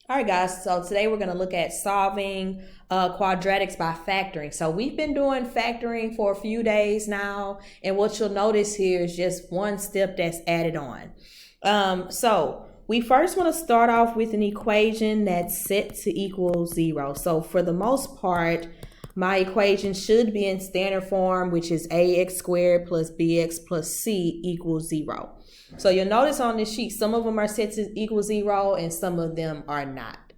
All right, guys, so today we're going to look at solving quadratics by factoring. So we've been doing factoring for a few days now, and what you'll notice here is just one step that's added on. So we first want to start off with an equation that's set to equal 0. So for the most part, my equation should be in standard form, which is ax squared plus bx plus c equals 0. So you'll notice on this sheet, some of them are set to equal 0 and some of them are not.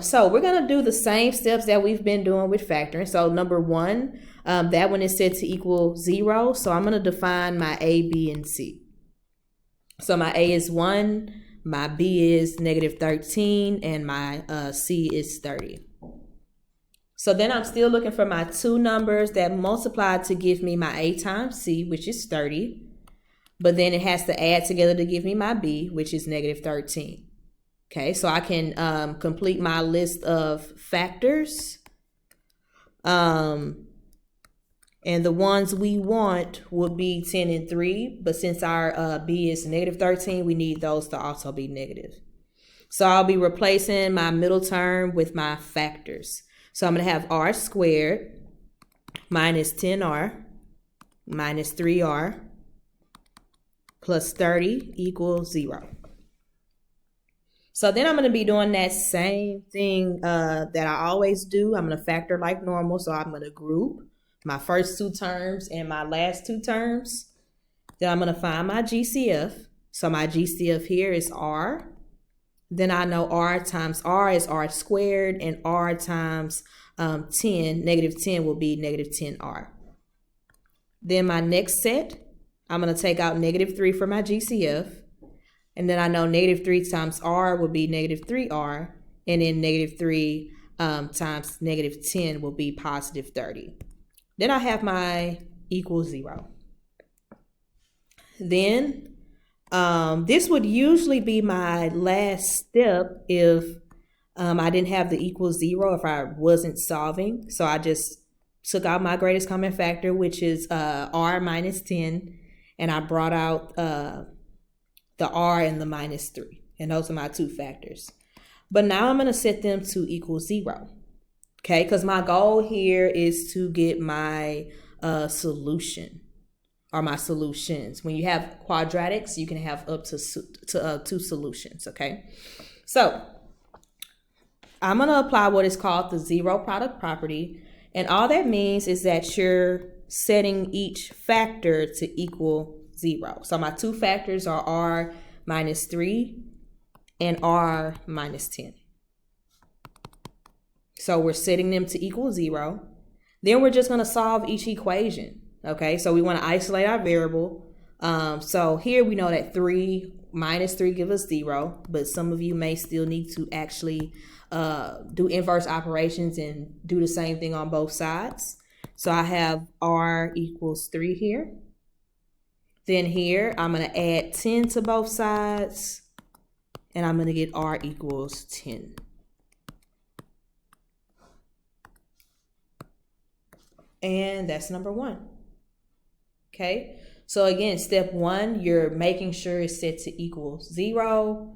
So we're going to do the same steps that we've been doing with factoring. So number one, that one is set to equal 0. So I'm going to define my a, b, and c. So my a is 1, my b is negative 13, and my c is 30. So then I'm still looking for my two numbers that multiply to give me my a times c, which is 30. But then it has to add together to give me my b, which is negative 13. Okay, so I can complete my list of factors. And the ones we want would be 10 and 3. But since our b is negative 13, we need those to also be negative. So I'll be replacing my middle term with my factors. So I'm going to have r squared minus 10r minus 3r plus 30 equals 0. So then I'm going to be doing that same thing that I always do. I'm going to factor like normal. So I'm going to group my first two terms and my last two terms. Then I'm going to find my GCF. So my GCF here is r. Then I know r times r is r squared, and r times 10, negative 10 will be negative 10r. Then my next set, I'm going to take out negative 3 for my GCF. And then I know negative 3 times r will be negative 3r. And then negative 3 times negative 10 will be positive 30. Then I have my equal 0. Then this would usually be my last step if I didn't have the equal 0, if I wasn't solving. So I just took out my greatest common factor, which is r minus 10. And I brought out the r and the minus 3. And those are my two factors. But now I'm going to set them to equal 0. Okay, because my goal here is to get my solution or my solutions. When you have quadratics, you can have up to two solutions. Okay, so I'm going to apply what is called the zero product property. And all that means is that you're setting each factor to equal 0. So my two factors are r minus 3 and r minus 10. So we're setting them to equal 0. Then we're just going to solve each equation. Okay, so we want to isolate our variable. So here we know that 3 minus 3 gives us 0, but some of you may still need to actually do inverse operations and do the same thing on both sides. So I have r equals 3 here. Then here, I'm going to add 10 to both sides, and I'm going to get r equals 10. And that's number 1. Okay, so again, step 1, you're making sure it's set to equal 0.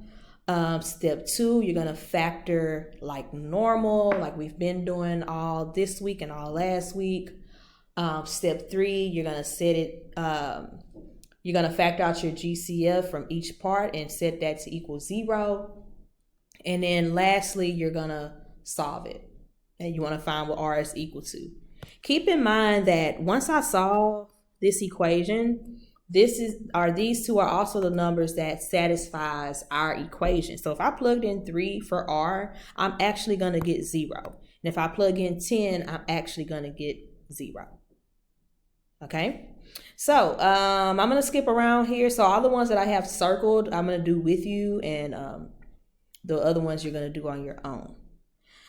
Step 2, you're going to factor like normal, like we've been doing all this week and all last week. Step 3, you're going to set it, you're going to factor out your GCF from each part and set that to equal 0. And then lastly, you're going to solve it. And you want to find what r is equal to. Keep in mind that once I solve this equation, these two are also the numbers that satisfies our equation. So if I plugged in 3 for r, I'm actually going to get 0. And if I plug in 10, I'm actually going to get 0. Okay, so I'm going to skip around here. So all the ones that I have circled, I'm going to do with you, and the other ones you're going to do on your own.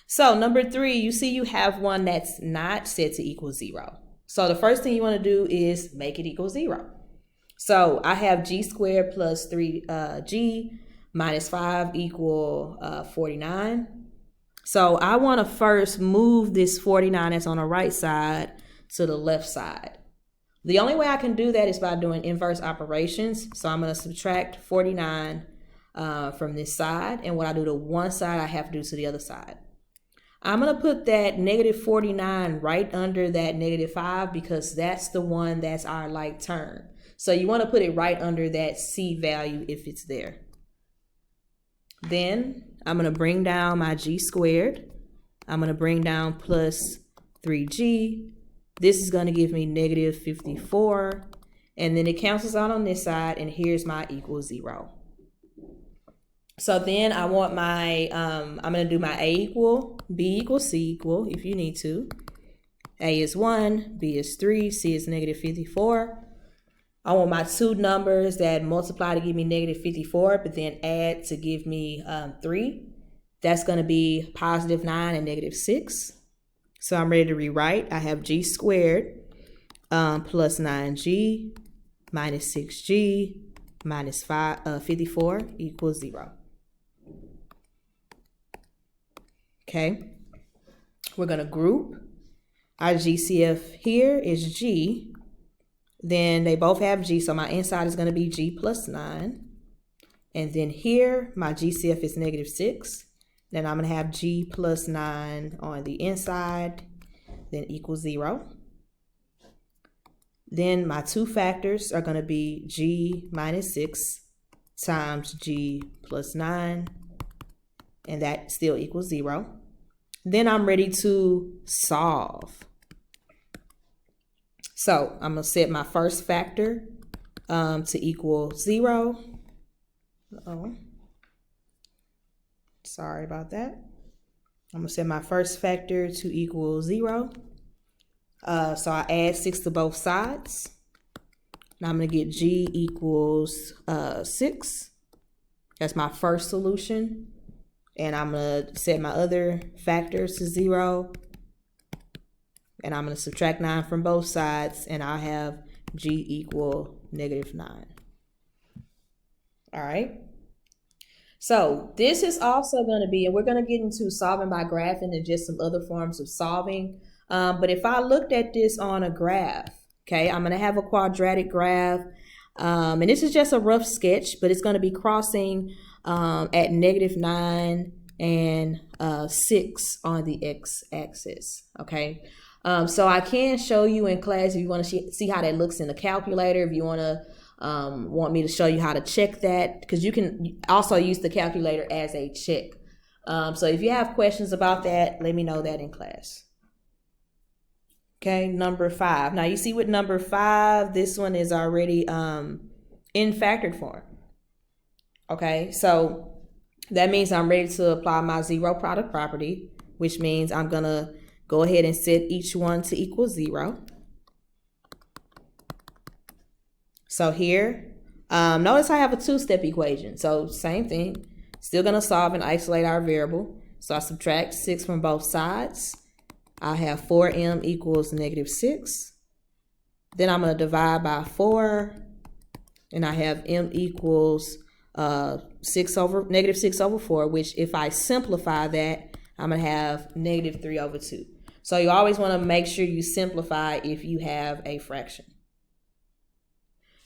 So number 3, you see you have one that's not set to equal 0. So the first thing you want to do is make it equal 0. So I have g squared plus 3g minus 5 equal 49. So I want to first move this 49 that's on the right side to the left side. The only way I can do that is by doing inverse operations. So I'm going to subtract 49 from this side. And what I do to one side, I have to do to the other side. I'm going to put that negative 49 right under that negative 5 because that's the one that's our like term. So you want to put it right under that C value if it's there. Then I'm going to bring down my G squared. I'm going to bring down plus 3G. This is going to give me negative 54. And then it cancels out on this side. And here's my equals 0. So then I want my, I'm going to do my A equal, B equals C equal if you need to. A is 1, B is 3, C is negative 54. I want my two numbers that multiply to give me negative 54, but then add to give me 3. That's going to be positive 9 and negative 6. So I'm ready to rewrite. I have G squared plus 9G minus 6G minus 54 equals 0. Okay, we're going to group. Our GCF here is G. Then they both have G, so my inside is going to be G plus 9. And then here, my GCF is negative 6. Then I'm going to have G plus 9 on the inside, then equals 0. Then my two factors are going to be G minus 6 times G plus 9, and that still equals 0. Then I'm ready to solve. So I'm going to set my first factor to equal 0. Uh-oh. Sorry about that. I'm going to set my first factor to equal 0. So I add 6 to both sides. Now I'm going to get G equals 6. That's my first solution. And I'm going to set my other factors to 0. And I'm going to subtract 9 from both sides. And I have G equal negative 9. All right. So this is also going to be, and we're going to get into solving by graphing and just some other forms of solving. But if I looked at this on a graph, okay, I'm going to have a quadratic graph. And this is just a rough sketch, but it's going to be crossing at negative 9 and 6 on the x-axis, okay? So I can show you in class if you want to see how that looks in the calculator, if you want me to show you how to check that, because you can also use the calculator as a check. So if you have questions about that, let me know that in class. Okay, number 5. Now you see with number 5, this one is already in factored form. Okay, so that means I'm ready to apply my zero product property, which means I'm gonna go ahead and set each one to equal 0. So here, notice I have a two-step equation. So same thing, still gonna solve and isolate our variable. So I subtract 6 from both sides. I have 4m equals negative 6. Then I'm gonna divide by 4, and I have m equals negative 6 over 4, which if I simplify that, I'm gonna have negative 3 over 2. So you always wanna make sure you simplify if you have a fraction.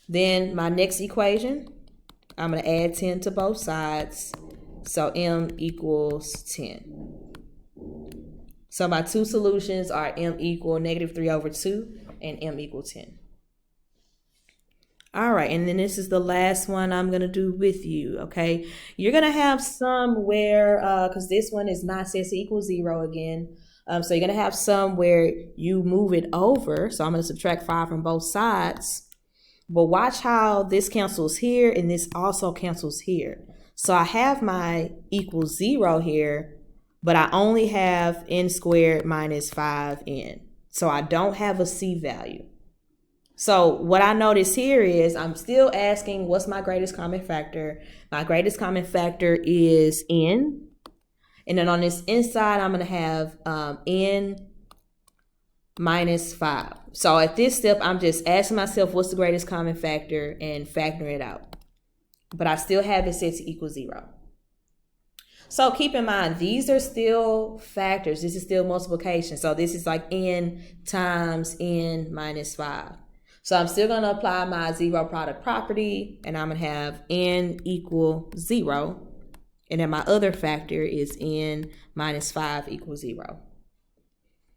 Then my next equation, I'm going to add 10 to both sides. So m equals 10. So my two solutions are m equal negative 3 over 2 and m equal 10. All right, and then this is the last one I'm going to do with you, okay? You're going to have some where, because this one is not set to equal 0 again. So you're going to have some where you move it over. So I'm going to subtract 5 from both sides. But watch how this cancels here and this also cancels here. So I have my equals 0 here, but I only have n squared minus 5n. So I don't have a C value. So what I notice here is I'm still asking what's my greatest common factor. My greatest common factor is n. And then on this inside, I'm going to have n minus 5. So at this step, I'm just asking myself what's the greatest common factor and factoring it out. But I still have it set to equal 0. So keep in mind, these are still factors. This is still multiplication. So this is like n times n minus 5. So I'm still going to apply my zero product property, and I'm going to have n equal 0. And then my other factor is n minus 5 equals 0.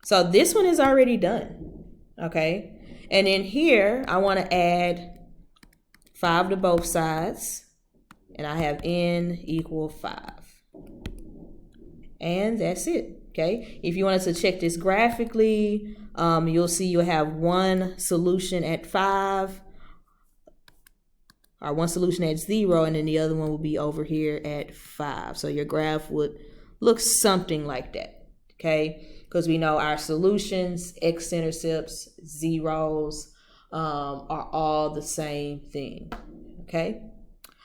So this one is already done, okay? And then here, I want to add 5 to both sides, and I have n equal 5. And that's it, okay? If you wanted to check this graphically, you'll see you'll have one solution at 5, or one solution at 0, and then the other one will be over here at 5. So your graph would look something like that, okay? Because we know our solutions, x-intercepts, zeros, are all the same thing, okay?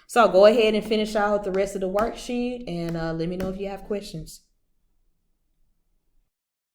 So go ahead and finish out the rest of the worksheet, and let me know if you have questions.